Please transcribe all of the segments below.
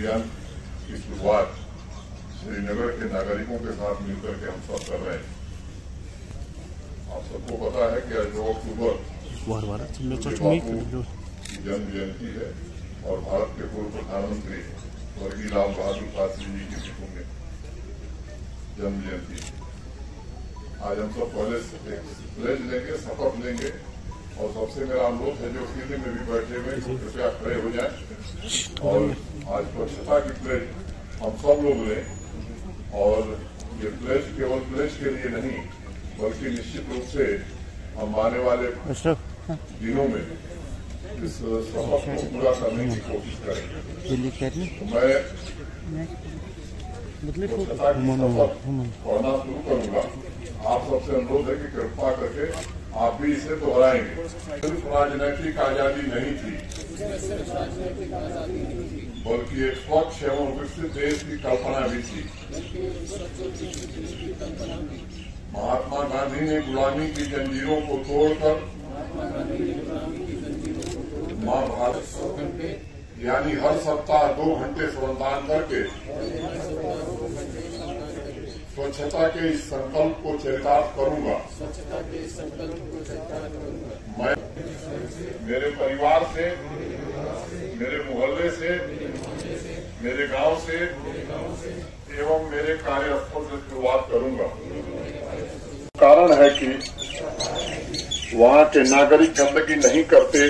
अभियान की शुरुआत श्रीनगर के नागरिकों के साथ मिलकर के हम सब कर रहे हैं। आप सबको पता है कि आज 2 अक्टूबर जन्म जयंती है और भारत के पूर्व प्रधानमंत्री स्वर्गीय लाल बहादुर शास्त्री जी की पुण्य जन्म जयंती। आज हम सब पहले प्लेज लेंगे, शपथ लेंगे और सबसे मेरा अनुरोध है जो सीधे में भी बैठे हुए कृपया खड़े हो जाए और आज स्वच्छता की प्लेज हम सब लोग लें। और ये प्लेज केवल प्लेज के लिए नहीं बल्कि निश्चित रूप से हम आने वाले दिनों में इस शपथ को पूरा करने की कोशिश करेंगे। मैं स्वच्छता की शपथ पढ़ना शुरू करूंगा। आप सबसे अनुरोध है कि कृपा करके आप भी इसे दोहराएंगे। सिर्फ राजनीतिक आजादी नहीं थी बल्कि एक स्वच्छ एवं विकसित देश की कल्पना भी थी। महात्मा गांधी ने गुलामी की जंजीरों को तोड़कर मां भारत यानी हर सप्ताह 2 घंटे श्रमदान करके स्वच्छता के इस संकल्प को चरितार्थ करूंगा। मैं मेरे परिवार से, मेरे मोहल्ले से, मेरे गांव से एवं मेरे कार्यस्थल से शुरुआत करूंगा। कारण है कि वहां के नागरिक गंदगी नहीं करते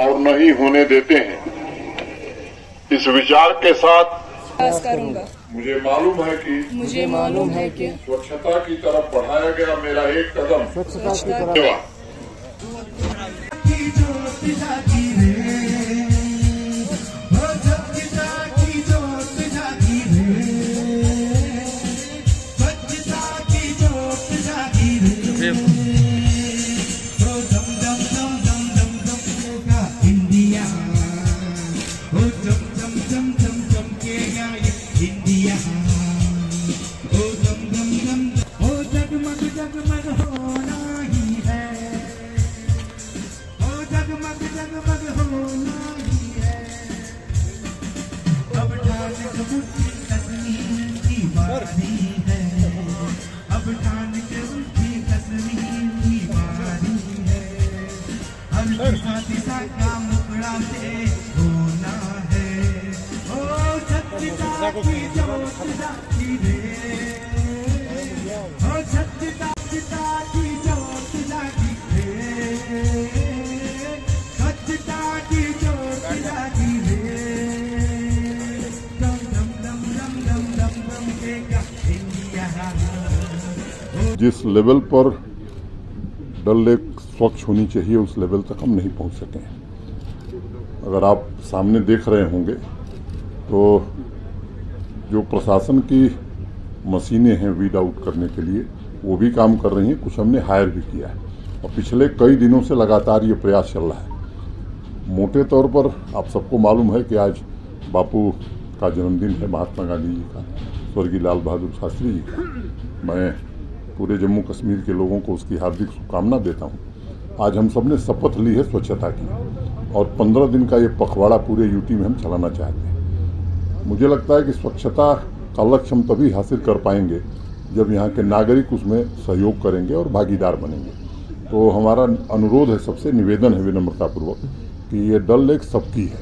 और नहीं होने देते हैं। इस विचार के साथ करूंगा। मुझे मालूम है कि स्वच्छता की तरफ बढ़ाया गया मेरा एक कदम जिस लेवल पर डल लेक स्वच्छ होनी चाहिए उस लेवल तक हम नहीं पहुंच सके हैं। अगर आप सामने देख रहे होंगे तो जो प्रशासन की मशीनें हैं वीड आउट करने के लिए वो भी काम कर रही हैं, कुछ हमने हायर भी किया है और पिछले कई दिनों से लगातार ये प्रयास चल रहा है। मोटे तौर पर आप सबको मालूम है कि आज बापू का जन्मदिन है, महात्मा गांधी जी का, स्वर्गीय लाल बहादुर शास्त्री जी का। मैं पूरे जम्मू कश्मीर के लोगों को उसकी हार्दिक शुभकामना देता हूं। आज हम सब ने शपथ ली है स्वच्छता की और 15 दिन का ये पखवाड़ा पूरे यूटी में हम चलाना चाहते हैं। मुझे लगता है कि स्वच्छता का लक्ष्य हम तभी हासिल कर पाएंगे जब यहाँ के नागरिक उसमें सहयोग करेंगे और भागीदार बनेंगे। तो हमारा अनुरोध है, सबसे निवेदन है विनम्रतापूर्वक कि ये डल लेक सबकी है।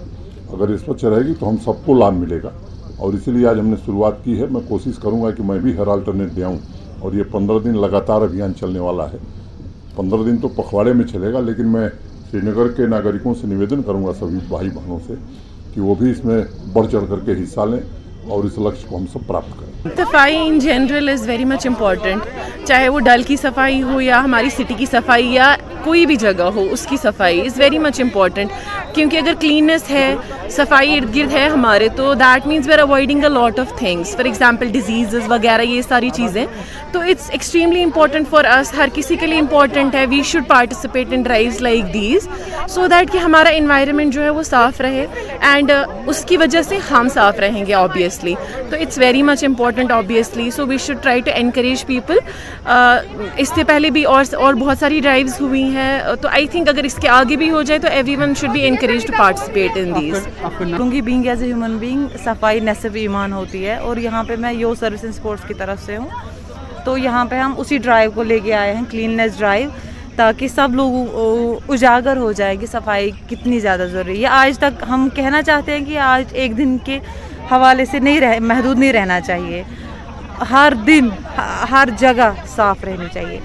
अगर ये स्वच्छ रहेगी तो हम सबको लाभ मिलेगा और इसीलिए आज हमने शुरुआत की है। मैं कोशिश करूँगा कि मैं भी हर अल्टरनेट दे आऊँ और ये 15 दिन लगातार अभियान चलने वाला है। 15 दिन तो पखवाड़े में चलेगा, लेकिन मैं श्रीनगर के नागरिकों से निवेदन करूंगा, सभी भाई बहनों से, कि वो भी इसमें बढ़ चढ़ करके हिस्सा लें और इस लक्ष्य को हम सब प्राप्त करें। सफाई in general is very much important, चाहे वो डल की सफाई हो या हमारी सिटी की सफाई या कोई भी जगह हो, उसकी सफाई इज़ वेरी मच इम्पॉर्टेंट। क्योंकि अगर क्लीननेस है, सफाई इर्द गिर्द है हमारे, तो that means we are avoiding a lot of things, for example disease वगैरह, ये सारी चीज़ें। तो it's extremely important for us, हर किसी के लिए इंपॉर्टेंट है। We should participate in drives like these so that कि हमारा इन्वायरमेंट जो है वो साफ़ रहे एंड उसकी वजह से हम साफ़ रहेंगे ऑब्वियसली। ऑब्वियसली, तो it's very much important obviously, so we should try to encourage people. इससे पहले भी और बहुत सारी ड्राइव्स हुई हैं, तो आई थिंक अगर इसके आगे भी हो जाए तो everyone should be encourage to participate in these. क्योंकि being as a human being, सफाई नस्ब ईमान होती है, और यहाँ पे मैं यो सर्विस एंड स्पोर्ट्स की तरफ से हूँ, तो यहाँ पे हम उसी ड्राइव को लेके आए हैं, क्लीननेस ड्राइव, ताकि सब लोग उजागर हो जाए कि सफाई कितनी ज़्यादा ज़रूरी है। आज तक हम कहना चाहते हैं कि आज एक दिन के हवाले से महदूद नहीं रहना चाहिए, हर दिन हर जगह साफ़ रहनी चाहिए।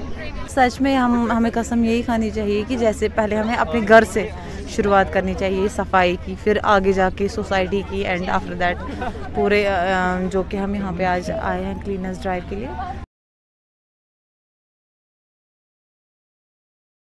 सच में हमें कसम यही खानी चाहिए कि जैसे पहले हमें अपने घर से शुरुआत करनी चाहिए सफाई की, फिर आगे जाके सोसाइटी की, एंड आफ्टर दैट पूरे जो कि हम यहाँ पे आज आए हैं क्लीननेस ड्राइव के लिए,